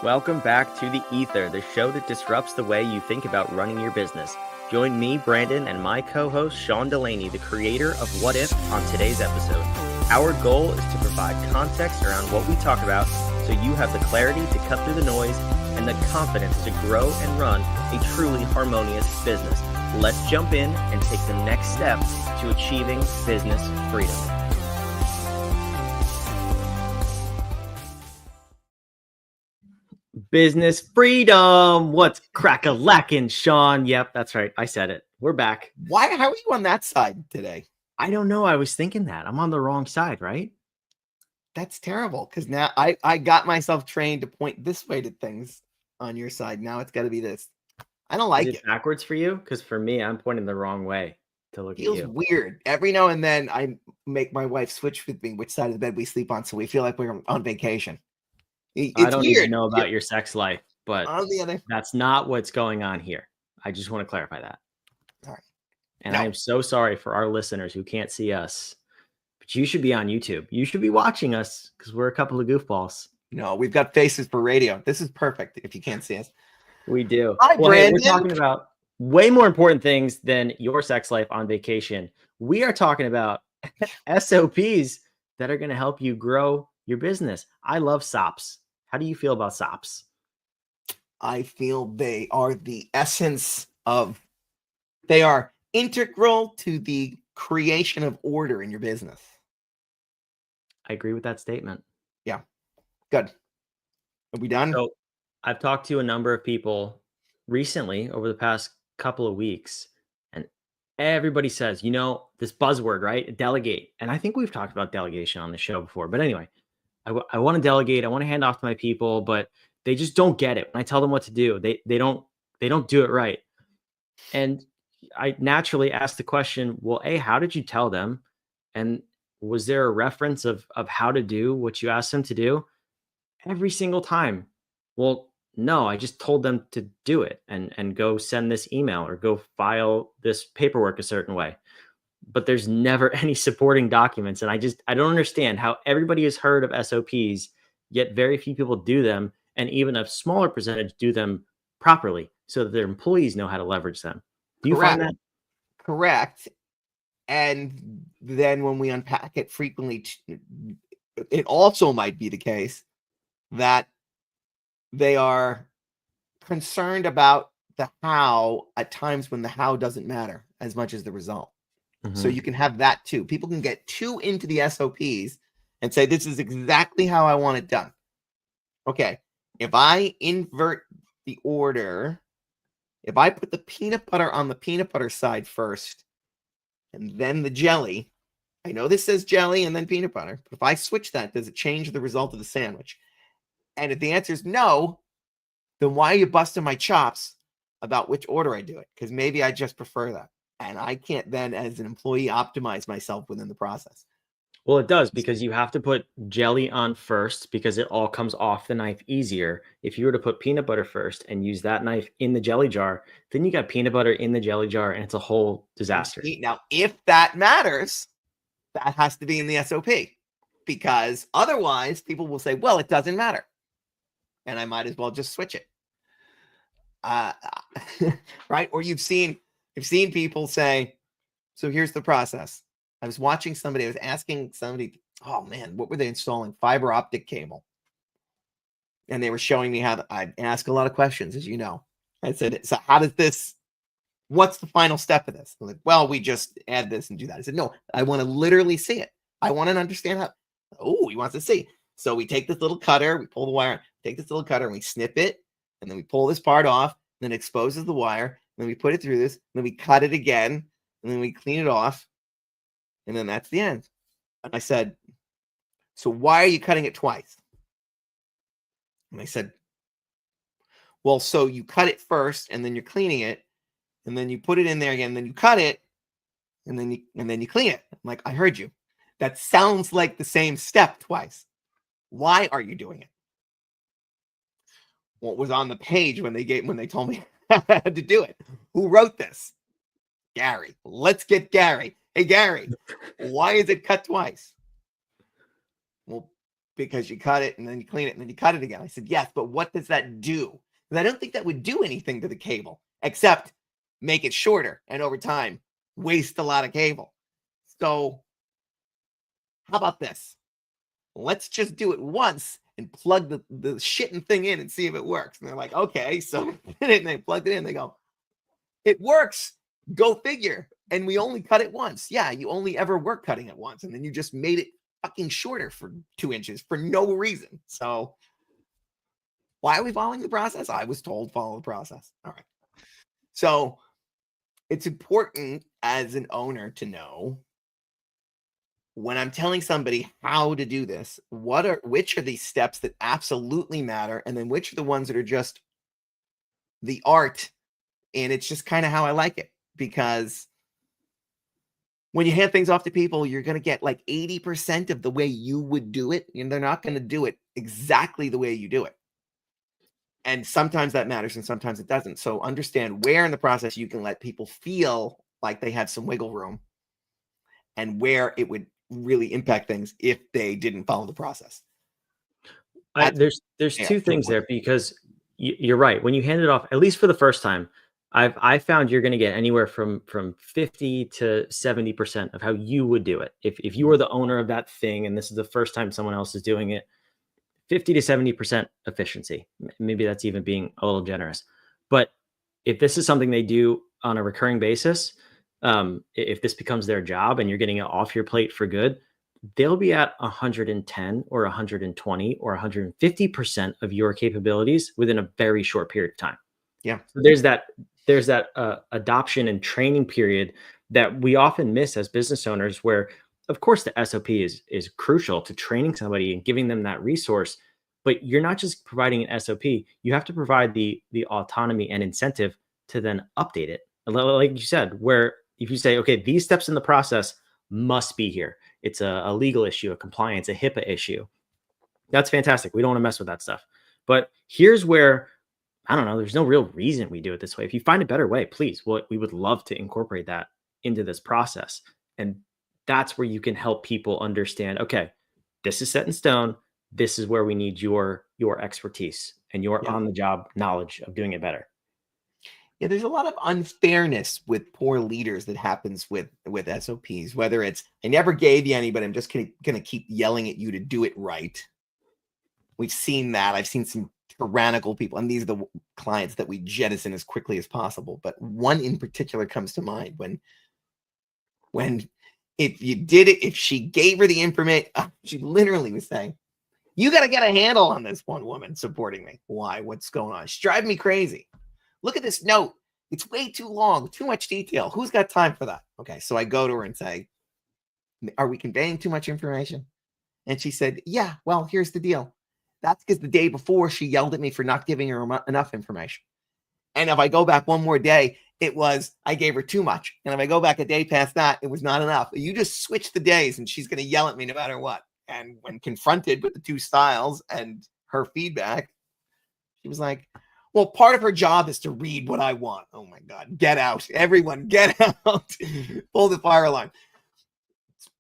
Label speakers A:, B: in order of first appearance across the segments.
A: Welcome back to The Ether, the show that disrupts the way you think about running your business. Join me, Brandon, and my co-host, Sean Delaney, the creator of What If, on today's episode. Our goal is to provide context around what we talk about so you have the clarity to cut through the noise and the confidence to grow and run a truly harmonious business. Let's jump in and take the next step to achieving business freedom. Business freedom. What's crack-a-lackin', Sean? Yep, that's right. I said it. We're back.
B: How are you on that side today?
A: I don't know. I was thinking that. I'm on the wrong side, right?
B: That's terrible because now I got myself trained to point this way to things on your side. Now it's got to be this. I don't like
A: Is it
B: it.
A: backwards for you? Because for me, I'm pointing the wrong way to look at
B: Feels
A: you.
B: weird. Every now and then I make my wife switch with me which side of the bed we sleep on, so we feel like we're on vacation. It's
A: I don't
B: weird.
A: even know about your sex life, but
B: On the other,
A: that's not what's going on here. I just want to clarify that.
B: all right.
A: And
B: No.
A: I am so sorry for our listeners who can't see us, but you should be on YouTube. You should be watching us because we're a couple of goofballs.
B: No, we've got faces for radio. This is perfect if you can't see us.
A: We do.
B: Hi,
A: Well, hey, we're
B: Brandon.
A: talking about way more important things than your sex life on vacation. We are talking about SOPs that are going to help you grow your business. I love SOPs. How do you feel about SOPs?
B: I feel they are the essence of, they are integral to the creation of order in your business.
A: I agree with that statement.
B: Yeah. Good. Are we done?
A: So I've talked to a number of people recently over the past couple of weeks, and everybody says, this buzzword, right? Delegate. And I think we've talked about delegation on the show before. But anyway, I want to delegate. I want to hand off to my people, but they just don't get it. When I tell them what to do, they don't do it right. And I naturally asked the question, well, A, how did you tell them? And was there a reference of how to do what you asked them to do? Every single time. Well, no, I just told them to do it and go send this email or go file this paperwork a certain way. But there's never any supporting documents. And I don't understand how everybody has heard of SOPs, yet very few people do them. And even a smaller percentage do them properly so that their employees know how to leverage them. Do you find that?
B: Correct. And then when we unpack it frequently, it also might be the case that they are concerned about the how at times when the how doesn't matter as much as the result. So you can have that too. People can get too into the SOPs and say, this is exactly how I want it done. Okay, if I invert the order, if I put the peanut butter on the peanut butter side first and then the jelly, I know this says jelly and then peanut butter, but if I switch that, does it change the result of the sandwich? And if the answer is no, then why are you busting my chops about which order I do it? Because maybe I just prefer that. And I can't then, as an employee, optimize myself within the process.
A: Well, it does, because you have to put jelly on first because it all comes off the knife easier. If you were to put peanut butter first and use that knife in the jelly jar, then you got peanut butter in the jelly jar and it's a whole disaster.
B: Now, if that matters, that has to be in the SOP, because otherwise people will say, well, it doesn't matter. And I might as well just switch it. Right? Or I've seen people say, so here's the process. I was watching somebody, I was asking somebody, oh man, what were they installing? Fiber optic cable. And they were showing me how I ask a lot of questions, as you know. I said, so how does this, what's the final step of this? They're like, well, we just add this and do that. I said, no, I want to literally see it. I want to understand how. Oh, he wants to see. So we take this little cutter, we pull the wire, take this little cutter and we snip it. And then we pull this part off, then it exposes the wire. And then we put it through this, and then we cut it again, and then we clean it off. And then that's the end. And I said, so why are you cutting it twice? And I said, well, so you cut it first and then you're cleaning it, and then you put it in there again, then you cut it, and then you clean it. I'm like, I heard you. That sounds like the same step twice. Why are you doing it? What was on the page when they told me I had to do it? Who wrote this? Gary. Let's get Gary. Hey, Gary, why is it cut twice? Well, because you cut it and then you clean it and then you cut it again. I said, yes, but what does that do? Because I don't think that would do anything to the cable except make it shorter and over time waste a lot of cable. So how about this? Let's just do it once and plug the shitting thing in and see if it works. And they're like, okay. So they plugged it in. They go, it works. Go figure. And we only cut it once. Yeah, you only ever were cutting it once. And then you just made it fucking shorter for 2 inches for no reason. So why are we following the process? I was told follow the process. All right. So it's important as an owner to know when I'm telling somebody how to do this, which are these steps that absolutely matter, and then which are the ones that are just the art, and it's just kind of how I like it. Because when you hand things off to people, you're going to get like 80% of the way you would do it, and they're not going to do it exactly the way you do it. And sometimes that matters and sometimes it doesn't. So understand where in the process you can let people feel like they have some wiggle room and where it would really impact things if they didn't follow the process.
A: There's two things there, because you're right. When you hand it off, at least for the first time, I found you're going to get anywhere from 50 to 70% of how you would do it. If you were the owner of that thing and this is the first time someone else is doing it, 50 to 70% efficiency. Maybe that's even being a little generous. But if this is something they do on a recurring basis, if this becomes their job and you're getting it off your plate for good, they'll be at 110 or 120 or 150% of your capabilities within a very short period of time.
B: Yeah.
A: So there's that adoption and training period that we often miss as business owners, where of course the SOP is crucial to training somebody and giving them that resource, but you're not just providing an SOP, you have to provide the autonomy and incentive to then update it. Like you said, where if you say, okay, these steps in the process must be here. It's a legal issue, a compliance, a HIPAA issue. That's fantastic. We don't want to mess with that stuff. But here's where, I don't know, there's no real reason we do it this way. If you find a better way, please, we would love to incorporate that into this process. And that's where you can help people understand, okay, this is set in stone. This is where we need your expertise and your on the job knowledge of doing it better.
B: Yeah, there's a lot of unfairness with poor leaders that happens with SOPs, whether it's, I never gave you any, but I'm just going to keep yelling at you to do it right. We've seen that. I've seen some tyrannical people, and these are the clients that we jettison as quickly as possible. But one in particular comes to mind when if you did it, if she gave her the information, she literally was saying, you got to get a handle on this one woman supporting me. Why? What's going on? She's driving me crazy. Look at this note. It's way too long, too much detail. Who's got time for that? Okay, so I go to her and say, are we conveying too much information? And she said, yeah, well, here's the deal. That's because the day before she yelled at me for not giving her enough information. And if I go back one more day, it was, I gave her too much. And if I go back a day past that, it was not enough. You just switch the days and she's going to yell at me no matter what. And when confronted with the two styles and her feedback, she was like, well, part of her job is to read what I want. Oh my God, get out. Everyone get out. Pull the fire alarm.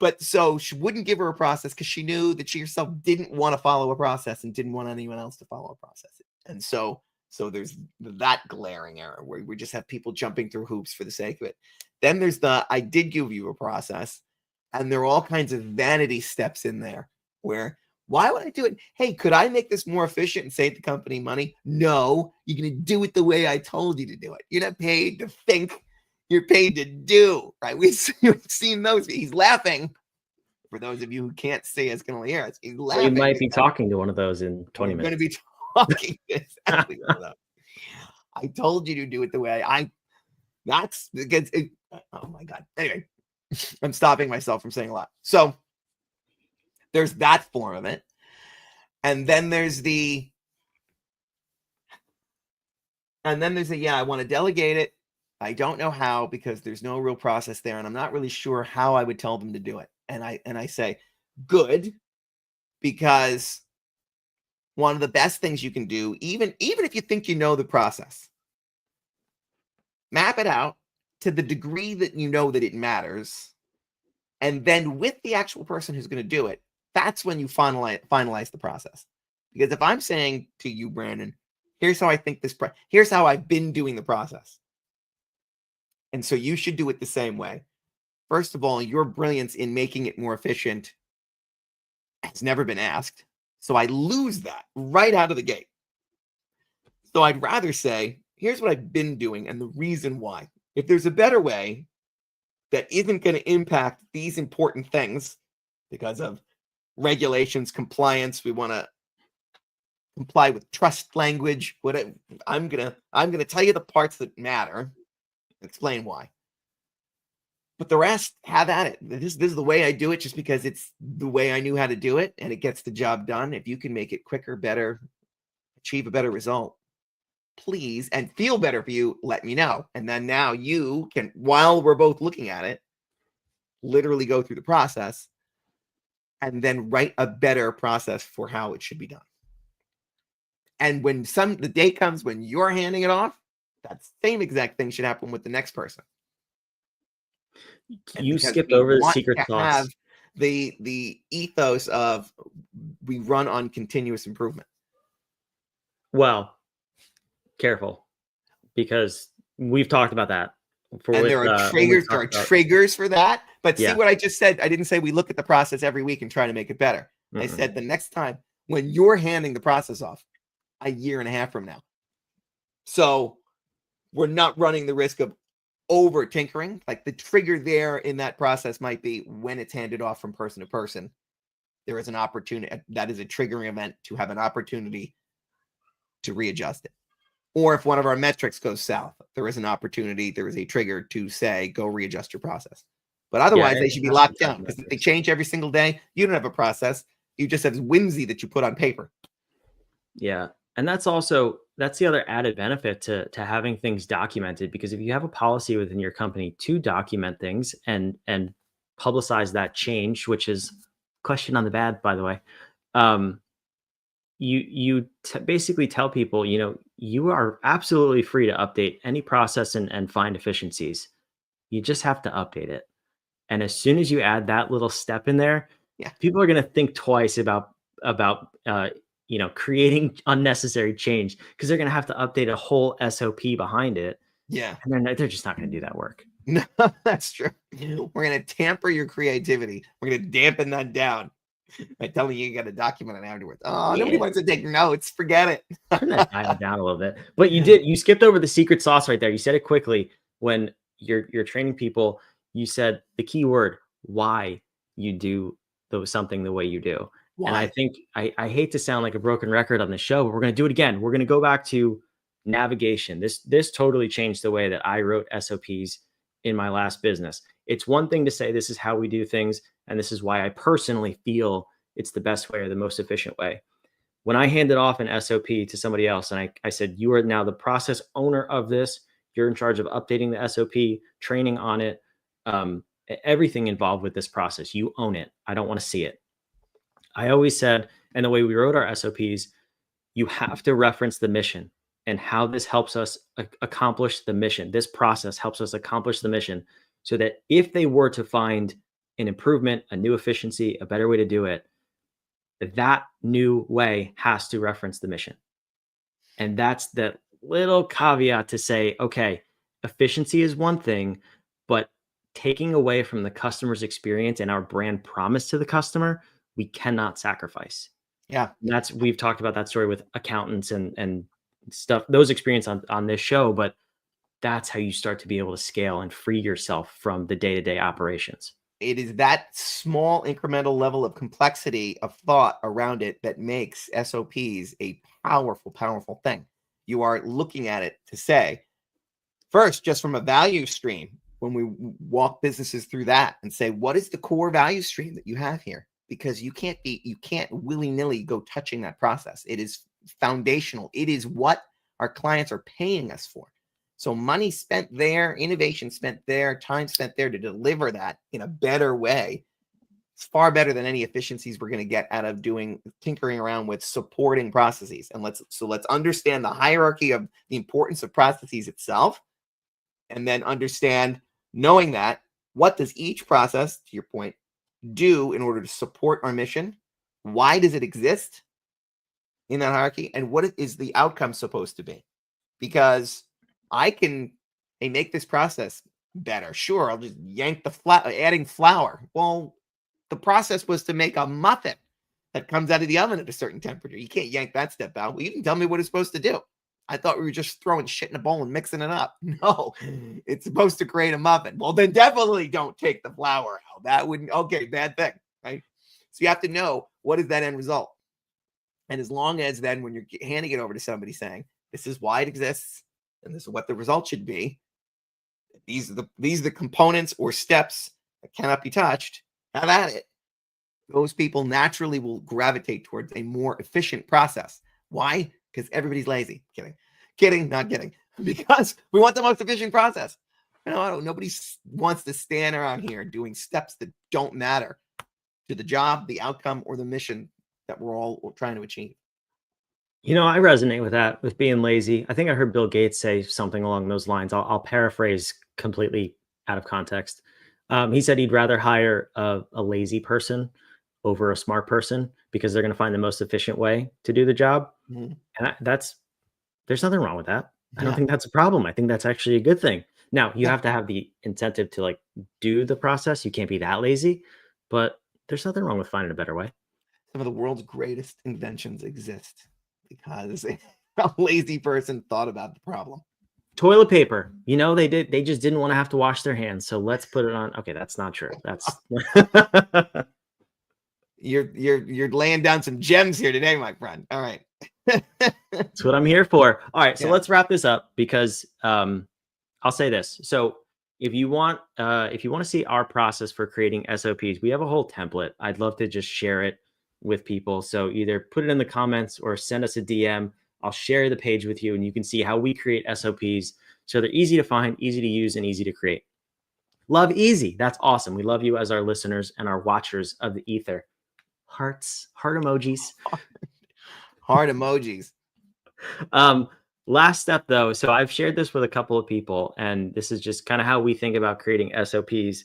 B: But so she wouldn't give her a process because she knew that she herself didn't want to follow a process and didn't want anyone else to follow a process. And so there's that glaring error where we just have people jumping through hoops for the sake of it. Then there's I did give you a process, and there are all kinds of vanity steps in there where, why would I do it? Hey, could I make this more efficient and save the company money? No, you're going to do it the way I told you to do it. You're not paid to think. You're paid to do, right? We've seen those. He's laughing. For those of you who can't see us, can only hear us. He's laughing.
A: We might be talking to one of those in 20 minutes.
B: We're going to be talking to exactly one of those. I told you to do it the way that's because oh my God. Anyway, I'm stopping myself from saying a lot. So there's that form of it. And then there's I want to delegate it. I don't know how, because there's no real process there. And I'm not really sure how I would tell them to do it. And I say, good, because one of the best things you can do, even if you think you know the process, map it out to the degree that you know that it matters. And then with the actual person who's going to do it, That's when you finalize the process. Because if I'm saying to you, Brandon, here's how I think here's how I've been doing the process. And so you should do it the same way. First of all, your brilliance in making it more efficient has never been asked. So I lose that right out of the gate. So I'd rather say, here's what I've been doing and the reason why. If there's a better way that isn't going to impact these important things because of regulations, compliance, we want to comply with trust language, I'm gonna tell you the parts that matter, explain why. But the rest, have at it. This is the way I do it just because it's the way I knew how to do it and it gets the job done. If you can make it quicker, better, achieve a better result, please, and feel better for you, let me know. And then now you can, while we're both looking at it, literally go through the process and then write a better process for how it should be done. And when the day comes when you're handing it off, that same exact thing should happen with the next person.
A: You skipped over the secret sauce.
B: Have the ethos of we run on continuous improvement.
A: Well, careful, because we've talked about that.
B: There are triggers for that. But see what I just said? I didn't say we look at the process every week and try to make it better. I said the next time when you're handing the process off, a year and a half from now. So we're not running the risk of over tinkering. Like the trigger there in that process might be when it's handed off from person to person. There is an opportunity. That is a triggering event to have an opportunity to readjust it. Or if one of our metrics goes south, there is an opportunity. There is a trigger to say, go readjust your process. But otherwise, they should be locked down because if they change every single day, you don't have a process. You just have whimsy that you put on paper.
A: Yeah. And that's the other added benefit to having things documented, because if you have a policy within your company to document things and publicize that change, which is question on the bad, by the way, you basically tell people, you are absolutely free to update any process and find efficiencies. You just have to update it. And as soon as you add that little step in there, people are going to think twice about creating unnecessary change, because they're going to have to update a whole SOP behind it.
B: Yeah.
A: And they're just not going to do that work.
B: No, that's true. We're going to tamper your creativity. We're going to dampen that down by telling you got to document it afterwards. Oh, nobody wants to take notes. Forget it.
A: Turn that dial down a little bit. But you skipped over the secret sauce right there. You said it quickly when you're training people. You said the key word, why you do something the way you do. Why? And I think I hate to sound like a broken record on the show, but we're going to do it again. We're going to go back to navigation. This totally changed the way that I wrote SOPs in my last business. It's one thing to say this is how we do things, and this is why I personally feel it's the best way or the most efficient way. When I handed off an SOP to somebody else and I said, you are now the process owner of this, you're in charge of updating the SOP, training on it, everything involved with this process, you own it. I don't want to see it. I always said, and the way we wrote our SOPs, you have to reference the mission and how this helps us accomplish the mission. This process helps us accomplish the mission, so that if they were to find an improvement, a new efficiency, a better way to do it, that new way has to reference the mission. And that's the little caveat to say, okay, efficiency is one thing, but taking away from the customer's experience and our brand promise to the customer, we cannot sacrifice.
B: Yeah.
A: And we've talked about that story with accountants and stuff, those experience on this show, but that's how you start to be able to scale and free yourself from the day-to-day operations.
B: It is that small incremental level of complexity of thought around it that makes SOPs a powerful, powerful thing. You are looking at it to say, first, just from a value stream, when we walk businesses through that and say, what is the core value stream that you have here? Because you can't willy-nilly go touching that process. It is foundational. It is what our clients are paying us for. So money spent there, innovation spent there, time spent there to deliver that in a better way. It's far better than any efficiencies we're going to get out of tinkering around with supporting processes. And let's understand the hierarchy of the importance of processes itself, and then understand, knowing that, what does each process, to your point, do in order to support our mission, Why does it exist in that hierarchy? And what is the outcome supposed to be? Because I can make this process better. Sure, I'll just yank adding flour. Well, the process was to make a muffin that comes out of the oven at a certain temperature. You can't yank that step out. Well, you can tell me what it's supposed to do. I thought we were just throwing shit in a bowl and mixing it up. No, it's supposed to create a muffin. Well, then definitely don't take the flour out. That wouldn't, okay, bad thing, right? So you have to know what is that end result. And as long as then when you're handing it over to somebody saying, this is why it exists, and this is what the result should be, these are the components or steps that cannot be touched, have at it. Those people naturally will gravitate towards a more efficient process. Why? Because everybody's lazy. Kidding, not kidding. Because we want the most efficient process. Nobody wants to stand around here doing steps that don't matter to the job, the outcome, or the mission that we're all trying to achieve.
A: I resonate with that, with being lazy. I think I heard Bill Gates say something along those lines. I'll paraphrase completely out of context. He said he'd rather hire a lazy person over a smart person because they're going to find the most efficient way to do the job.
B: Mm-hmm.
A: And there's nothing wrong with that. I don't
B: Yeah.
A: think that's a problem. I think that's actually a good thing. Now, you have to have the incentive to like do the process. You can't be that lazy, but there's nothing wrong with finding a better way.
B: Some of the world's greatest inventions exist because a lazy person thought about the problem.
A: Toilet paper, they just didn't want to have to wash their hands. So let's put it on. Okay, that's not true. That's
B: you're laying down some gems here today, my friend. All right.
A: That's what I'm here for. All right, so
B: Yeah.
A: let's wrap this up because I'll say this. So if you want to see our process for creating SOPs, we have a whole template. I'd love to just share it with people. So either put it in the comments or send us a DM. I'll share the page with you and you can see how we create SOPs. So they're easy to find, easy to use, and easy to create. Love easy. That's awesome. We love you as our listeners and our watchers of the ether. Hearts, heart emojis.
B: Heart emojis.
A: Last step though. So I've shared this with a couple of people and this is just kind of how we think about creating SOPs.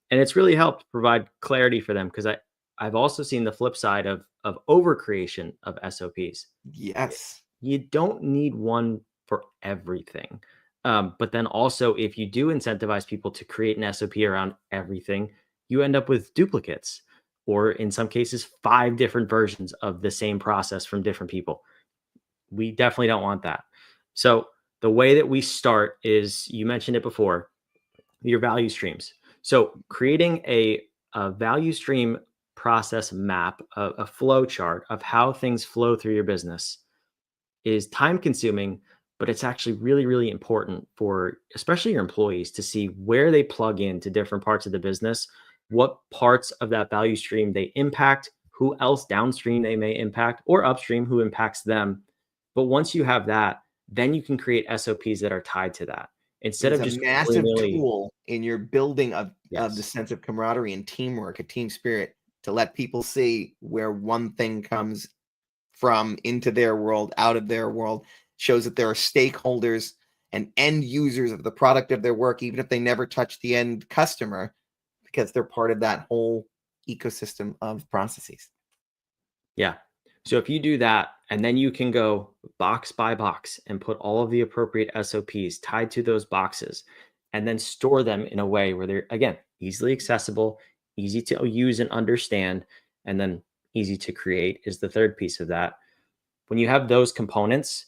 A: And it's really helped provide clarity for them because I've also seen the flip side of over creation of SOPs.
B: Yes.
A: You don't need one for everything. But then also if you do incentivize people to create an SOP around everything, you end up with duplicates or in some cases 5 different versions of the same process from different people. We definitely don't want that. So the way that we start is, you mentioned it before, your value streams. So creating a value stream process map, a flow chart of how things flow through your business is time consuming, but it's actually really, really important for especially your employees to see where they plug into different parts of the business, what parts of that value stream they impact, who else downstream they may impact, or upstream who impacts them. But once you have that, then you can create SOPs that are tied to that. Instead of
B: It's
A: just
B: a massive
A: willy-nilly.
B: tool in your building of the
A: Yes.
B: sense of camaraderie and teamwork, a team spirit, to let people see where one thing comes from into their world, out of their world, shows that there are stakeholders and end users of the product of their work, even if they never touch the end customer, because they're part of that whole ecosystem of processes.
A: Yeah. So if you do that, and then you can go box by box and put all of the appropriate SOPs tied to those boxes, and then store them in a way where they're, again, easily accessible, easy to use and understand, and then easy to create is the third piece of that. When you have those components,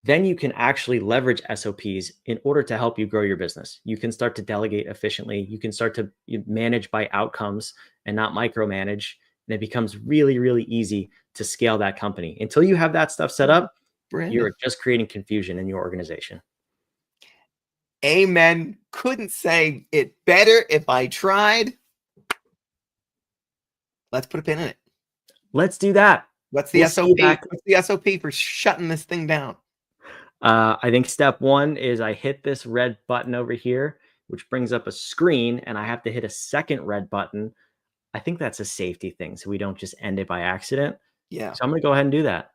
A: then you can actually leverage SOPs in order to help you grow your business. You can start to delegate efficiently. You can start to manage by outcomes and not micromanage. And it becomes really, really easy to scale that company. Until you have that stuff set up,
B: Brandon.
A: you're just creating confusion in your organization.
B: Amen. Couldn't say it better if I tried. Let's put a pin in it.
A: Let's do that.
B: What's the
A: We'll see you
B: SOP?
A: back.
B: What's the SOP for shutting this thing down?
A: I think step 1 is I hit this red button over here, which brings up a screen, and I have to hit a second red button. I think that's a safety thing, so we don't just end it by accident.
B: Yeah.
A: So I'm going to go ahead and do that.